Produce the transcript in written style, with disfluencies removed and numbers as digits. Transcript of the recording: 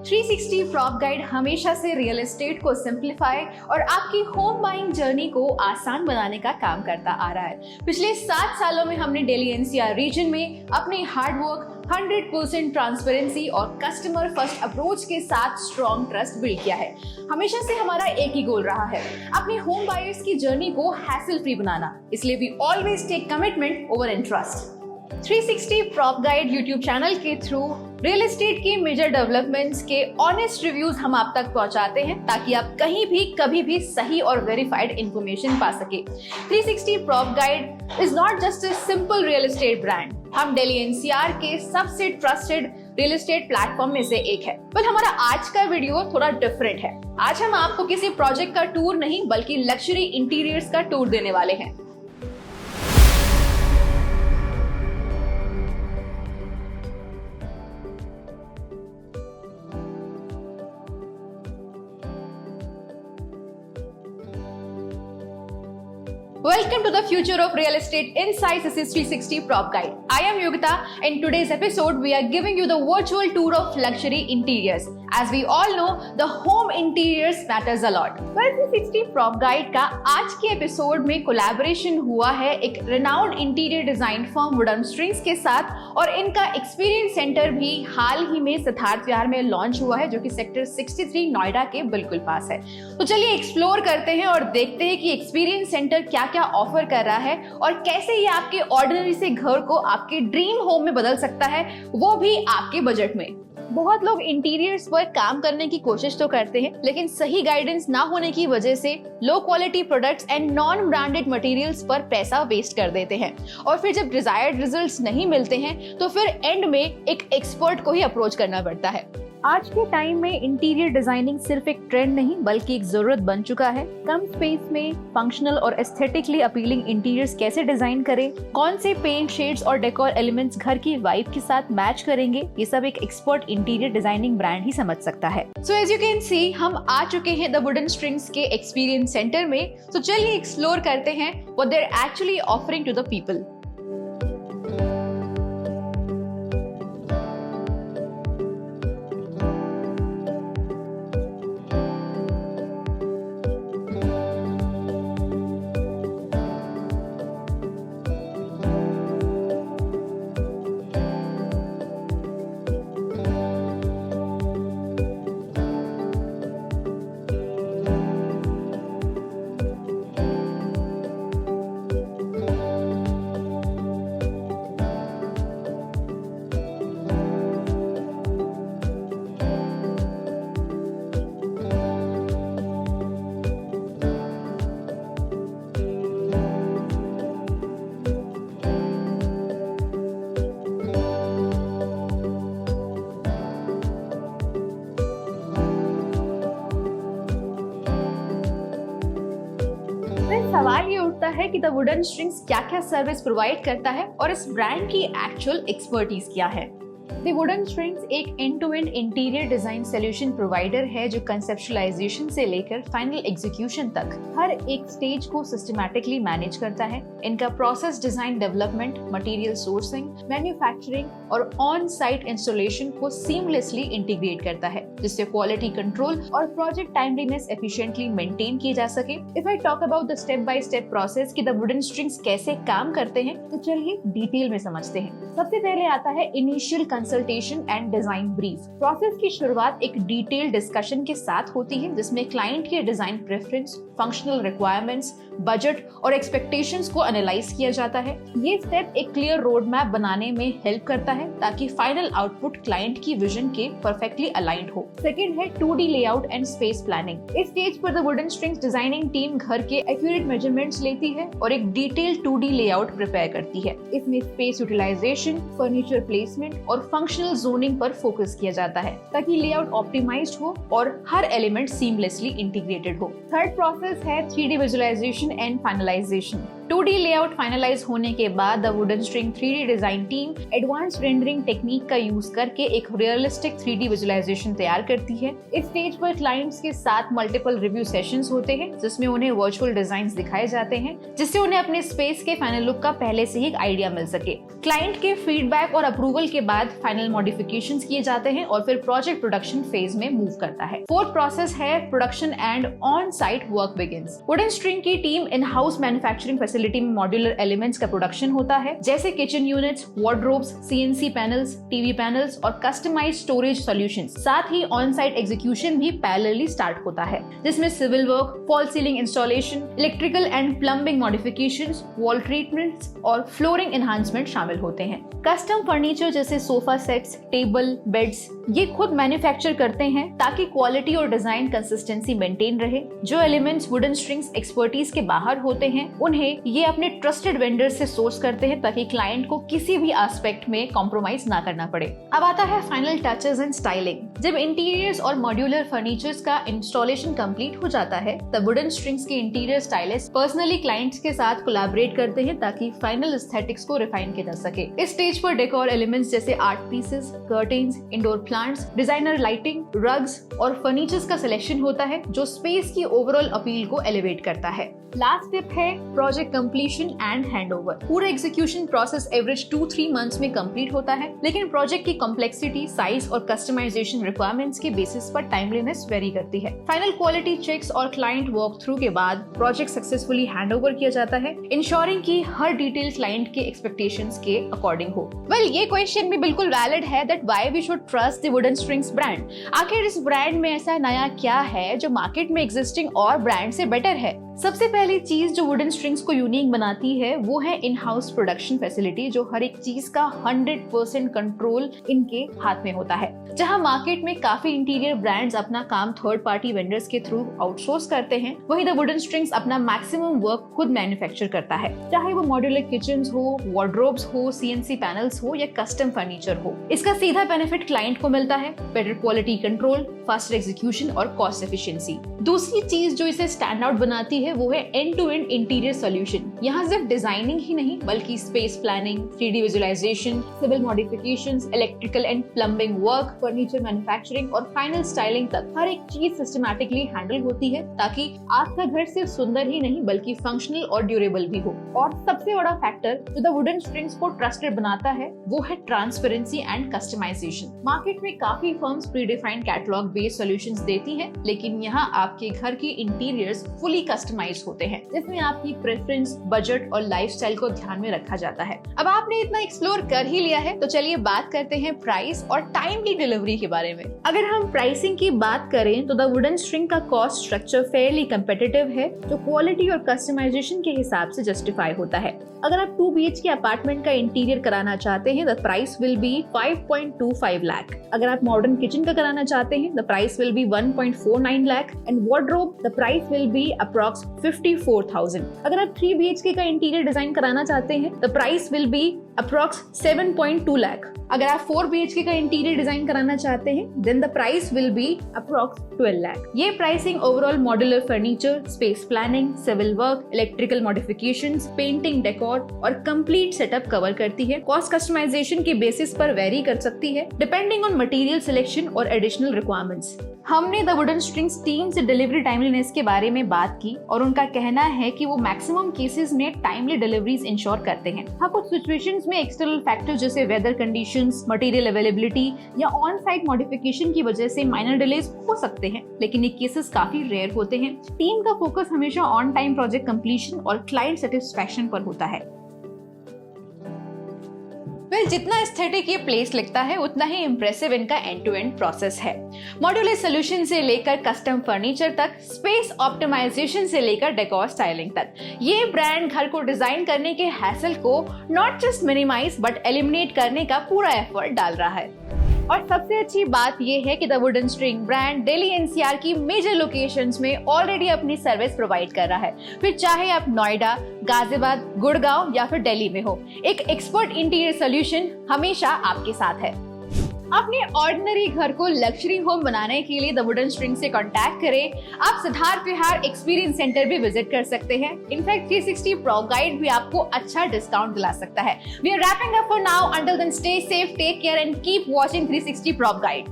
360 prop guide हमेशा से real estate को सिंप्लीफाई और आपकी होम बाइंग जर्नी को आसान बनाने का काम करता आ रहा है। पिछले 7 सालों में हमने दिल्ली एनसीआर रीजन में अपने हार्डवर्क, 100% ट्रांसपेरेंसी और कस्टमर फर्स्ट अप्रोच के साथ स्ट्रॉन्ग ट्रस्ट बिल्ड किया है। हमेशा से हमारा एक ही गोल रहा है, अपने होम बायर्स की जर्नी को हैसल फ्री बनाना। इसलिए we always take commitment over interest. 360 prop guide YouTube channel के थ्रू रियल एस्टेट के मेजर डेवलपमेंट्स के ऑनेस्ट रिव्यूज हम आप तक पहुंचाते हैं, ताकि आप कहीं भी कभी भी सही और वेरीफाइड इंफॉर्मेशन पा सके। 360 prop guide is not just a simple real estate brand. हम दिल्ली एनसीआर के सबसे ट्रस्टेड रियल एस्टेट प्लेटफॉर्म में से एक है। पर हमारा आज का वीडियो थोड़ा डिफरेंट है। आज हम आपको किसी प्रोजेक्ट का टूर नहीं, बल्कि लग्जरी इंटीरियर्स का टूर देने वाले हैं। Welcome to the future of real estate insights. This is 360 Prop Guide. I am Yogita. In today's episode, we are giving you the virtual tour of luxury interiors. As we all know, the home interiors matters a lot. 360 Prop Guide का आज के episode में collaboration हुआ है एक renowned interior design firm wooden strings के साथ, और इनका एक्सपीरियंस सेंटर भी हाल ही में सिद्धार्थ विहार में लॉन्च हुआ है, जो कि सेक्टर 63 नोएडा के बिल्कुल पास है। तो चलिए एक्सप्लोर करते हैं और देखते हैं कि एक्सपीरियंस सेंटर क्या क्या ऑफर कर रहा है और कैसे ये आपके ऑर्डिनरी से घर को आपके ड्रीम होम में बदल सकता है, वो भी आपके बजट में। बहुत लोग इंटीरियर्स पर काम करने की कोशिश तो करते हैं, लेकिन सही गाइडेंस ना होने की वजह से low quality products and non branded materials पर पैसा वेस्ट कर देते हैं, और फिर जब डिजायर्ड रिजल्ट्स नहीं मिलते हैं तो फिर एंड में एक एक्सपर्ट को ही अप्रोच करना पड़ता है। आज के टाइम में इंटीरियर डिजाइनिंग सिर्फ एक ट्रेंड नहीं, बल्कि एक जरूरत बन चुका है। कम स्पेस में फंक्शनल और एस्थेटिकली अपीलिंग इंटीरियर्स कैसे डिजाइन करें, कौन से पेंट शेड्स और डेकोर एलिमेंट्स घर की वाइब के साथ मैच करेंगे, ये सब एक एक्सपर्ट इंटीरियर डिजाइनिंग ब्रांड ही समझ सकता है। So as you can see, हम आ चुके हैं द वुडन स्ट्रिंग्स के एक्सपीरियंस सेंटर में। तो चलिए एक्सप्लोर करते हैं what they are actually offering to the people. सवाल ये उठता है कि द वुडन स्ट्रिंग्स क्या क्या सर्विस प्रोवाइड करता है और इस ब्रांड की एक्चुअल एक्सपर्टीज क्या है। द वुडन स्ट्रिंग्स एक end to end interior design solution provider है, जो कंसेप्चुअलाइजेशन से लेकर फाइनल एग्जीक्यूशन तक हर एक स्टेज को सिस्टमैटिकली मैनेज करता है। इनका process design development, material sourcing, manufacturing और ऑन साइट इंस्टॉलेशन को सीमलेसली इंटीग्रेट करता है, जिससे क्वालिटी कंट्रोल और प्रोजेक्ट टाइमलीनेस एफिशिएंटली मेंटेन की जा सके। If I talk about the step by step process कि द वुडन स्ट्रिंग्स कैसे काम करते हैं, तो चलिए डिटेल में समझते हैं। सबसे पहले आता है initial consultation and design brief. Process की शुरुआत एक डिटेल डिस्कशन के साथ होती है, जिसमें क्लाइंट के design preference, functional requirements, budget और एक्सपेक्टेशंस को एनालाइज किया जाता है। ये स्टेप एक क्लियर रोड मैप बनाने में हेल्प करता है, ताकि फाइनल आउटपुट क्लाइंट की विजन के परफेक्टली अलाइंड हो। सेकंड है 2D layout and space planning. इस स्टेज पर the wooden strings designing team घर के एक्यूरेट मेजरमेंट्स लेती है और एक डिटेल्ड 2D लेआउट प्रिपेयर करती है। इसमें स्पेस यूटिलाइजेशन, फर्नीचर प्लेसमेंट और फंक्शनल जोनिंग पर फोकस किया जाता है, ताकि लेआउट ऑप्टिमाइज्ड हो और हर एलिमेंट सीमलेसली इंटीग्रेटेड हो। थर्ड प्रोसेस है 3D visualisation and finalisation. 2D layout finalise होने के बाद the wooden string 3D design team advance rendering technique का यूज करके एक रियलिस्टिक 3D विजुअलाइजेशन तैयार करती है। इस स्टेज पर क्लाइंट्स के साथ मल्टीपल रिव्यू सेशंस होते हैं जिसमें उन्हें वर्चुअल डिजाइन्स दिखाए जाते हैं जिससे उन्हें अपने स्पेस के फाइनल लुक का पहले से ही एक आइडिया मिल सके। क्लाइंट के फीडबैक और अप्रूवल के बाद फाइनल मॉडिफिकेशंस किए जाते हैं और फिर प्रोजेक्ट प्रोडक्शन फेज में मूव करता है। फोर्थ प्रोसेस है production and on site work begins. Wooden string की team in house manufacturing facility में मॉड्यूलर एलिमेंट्स का प्रोडक्शन होता है जैसे kitchen units, wardrobes, CNC panels, TV panels और कस्टमाइज्ड स्टोरेज सॉल्यूशंस। साथ ही ऑन साइट एग्जीक्यूशन भी पैरेलली स्टार्ट होता है जिसमें civil work, fall ceiling installation, electrical and plumbing modifications, wall treatments और फ्लोरिंग एनहांसमेंट शामिल होते हैं। कस्टम फर्नीचर जैसे सोफा सेट्स, टेबल, बेड्स ये खुद मैन्युफैक्चर करते हैं ताकि क्वालिटी और डिजाइन कंसिस्टेंसी मेंटेन रहे। जो एलिमेंट्स वुडन स्ट्रिंग्स एक्सपर्टीज के बाहर होते हैं उन्हें ये अपने ट्रस्टेड वेंडर से सोर्स करते हैं ताकि क्लाइंट को किसी भी एस्पेक्ट में कॉम्प्रोमाइज ना करना पड़े। अब आता है फाइनल टचेस एंड स्टाइलिंग। जब इंटीरियर्स और मॉड्यूलर फर्नीचर्स का इंस्टॉलेशन कंप्लीट हो जाता है तब वुडन स्ट्रिंग्स के इंटीरियर स्टाइलिस्ट पर्सनली क्लाइंट्स के साथ कोलैबोरेट करते हैं ताकि फाइनल एस्थेटिक्स को रिफाइन किया जा सके। इस स्टेज पर डेकोर एलिमेंट्स जैसे art pieces, curtains, indoor plants, designer lighting, rugs और फर्नीचर्स का सिलेक्शन होता है जो स्पेस की ओवरऑल अपील को एलिवेट करता है। लास्ट स्टेप है प्रोजेक्ट कंप्लीशन एंड हैंडओवर। पूरा एग्जीक्यूशन प्रोसेस एवरेज 2-3 मंथ्स में कंप्लीट होता है लेकिन प्रोजेक्ट की कॉम्प्लेक्सिटी, साइज और कस्टमाइजेशन रिक्वायरमेंट्स के बेसिस पर टाइमलीनेस वेरी करती है। फाइनल क्वालिटी चेक्स और क्लाइंट वॉक थ्रू के बाद प्रोजेक्ट सक्सेसफुली हैंडओवर किया जाता है, इंश्योरिंग कि हर डिटेल क्लाइंट के एक्सपेक्टेशंस के अकॉर्डिंग हो। वेल, ये क्वेश्चन भी बिल्कुल वैलिड है that why we should trust the wooden strings brand. आखिर इस ब्रांड में ऐसा नया क्या है जो मार्केट में एग्जिस्टिंग और ब्रांड से बेटर है? सबसे पहली चीज जो वुडन स्ट्रिंग्स को यूनिक बनाती है वो है इन हाउस प्रोडक्शन फैसिलिटी, जो हर एक चीज का 100% कंट्रोल इनके हाथ में होता है। जहां मार्केट में काफी इंटीरियर ब्रांड्स अपना काम थर्ड पार्टी वेंडर्स के थ्रू आउटसोर्स करते हैं, वहीं द वुडन स्ट्रिंग्स अपना मैक्सिमम वर्क खुद मैन्युफैक्चर करता है, चाहे वो मॉड्यूलर किचन्स हो, वार्डरोब्स हो, CNC पैनल्स हो या कस्टम फर्नीचर हो। इसका सीधा बेनिफिट क्लाइंट को मिलता है, better quality control, faster execution और कॉस्ट एफिशिएंसी। दूसरी चीज जो इसे स्टैंड आउट बनाती है वो है end to end interior solution. यहाँ सिर्फ डिजाइनिंग ही नहीं बल्कि space planning, 3D visualisation, civil modifications, electrical and plumbing work, furniture manufacturing और फाइनल स्टाइलिंग तक हर एक चीज सिस्टमैटिकली हैंडल होती है ताकि आपका घर सिर्फ सुंदर ही नहीं बल्कि फंक्शनल और ड्यूरेबल भी हो। और सबसे बड़ा फैक्टर जो द वुडन स्ट्रिंग्स को ट्रस्टेड बनाता है वो है ट्रांसपेरेंसी एंड कस्टमाइजेशन। मार्केट में काफी firms predefined catalogue based solutions देती हैं, लेकिन यहाँ आपके घर के इंटीरियर्स फुली कस्टमाइज्ड होते हैं जिसमें आपकी प्रेफरेंस, बजट और लाइफस्टाइल को ध्यान में रखा जाता है। अब आपने इतना एक्सप्लोर कर ही लिया है तो चलिए बात करते हैं प्राइस और टाइमली डिलीवरी के बारे में। अगर हम प्राइसिंग की बात करें तो द वुडन स्ट्रिंग का कॉस्ट स्ट्रक्चर फेयरली कंपेटिटिव है जो क्वालिटी और कस्टमाइजेशन के हिसाब से जस्टिफाई होता है। अगर आप 2 BHK अपार्टमेंट का इंटीरियर कराना चाहते हैं the price will B 5.25 lakh. अगर आप मॉडर्न किचन का कराना चाहते हैं the price will B 1.49 lakh and wardrobe the price will be approx 54,000। अगर आप 3 BHK का इंटीरियर डिजाइन कराना चाहते हैं the price will be approx 7.2 lakh. अगर आप 4 BHK का इंटीरियर डिजाइन कराना चाहते हैं then the price will be approx 12 lakh. ये pricing overall modular furniture, space planning, civil work, electrical modifications, painting, decor और कंप्लीट सेटअप कवर करती है। कॉस्ट कस्टमाइजेशन के बेसिस पर वेरी कर सकती है डिपेंडिंग ऑन मटेरियल सिलेक्शन और एडिशनल रिक्वायरमेंट्स। हमने द वुडन स्ट्रिंग्स टीम से डिलीवरी टाइमलीनेस के बारे में बात की और उनका कहना है कि वो मैक्सिमम केसेस में टाइमली डिलीवरीज इंश्योर करते हैं। हाँ, कुछ सिचुएशंस में एक्सटर्नल फैक्टर जैसे वेदर कंडीशंस, मटेरियल अवेलेबिलिटी या ऑन साइट मॉडिफिकेशन की वजह से माइनर डिलेज हो सकते हैं, लेकिन ये केसेस काफी रेयर होते हैं। टीम का फोकस हमेशा ऑन टाइम प्रोजेक्ट कंप्लीशन और क्लाइंट सेटिस्फैक्शन पर होता है। जितना एस्थेटिक ये प्लेस लिखता है उतना ही इम्प्रेसिव इनका एंड टू एंड प्रोसेस है। मॉड्यूलर सोल्यूशन से लेकर कस्टम फर्नीचर तक, स्पेस ऑप्टिमाइजेशन से लेकर डेकोर स्टाइलिंग तक, ये ब्रांड घर को डिजाइन करने के हैसल को not just minimise but eliminate करने का पूरा एफर्ट डाल रहा है। और सबसे अच्छी बात ये है कि the wooden string brand Delhi NCR की मेजर लोकेशंस में ऑलरेडी अपनी सर्विस प्रोवाइड कर रहा है। फिर चाहे आप नोएडा, गाजियाबाद, गुड़गांव या फिर दिल्ली में हो, एक एक्सपर्ट इंटीरियर सॉल्यूशन हमेशा आपके साथ है। अपने ऑर्डिनरी घर को लग्जरी होम बनाने के लिए द वुडन स्ट्रिंग से कांटेक्ट करें। आप सिद्धार्थ विहार एक्सपीरियंस सेंटर भी विजिट कर सकते हैं। इनफैक्ट 360 प्रॉप गाइड भी आपको अच्छा डिस्काउंट दिला सकता है। We are wrapping up for now, until then stay safe, take care and keep watching 360 prop guide.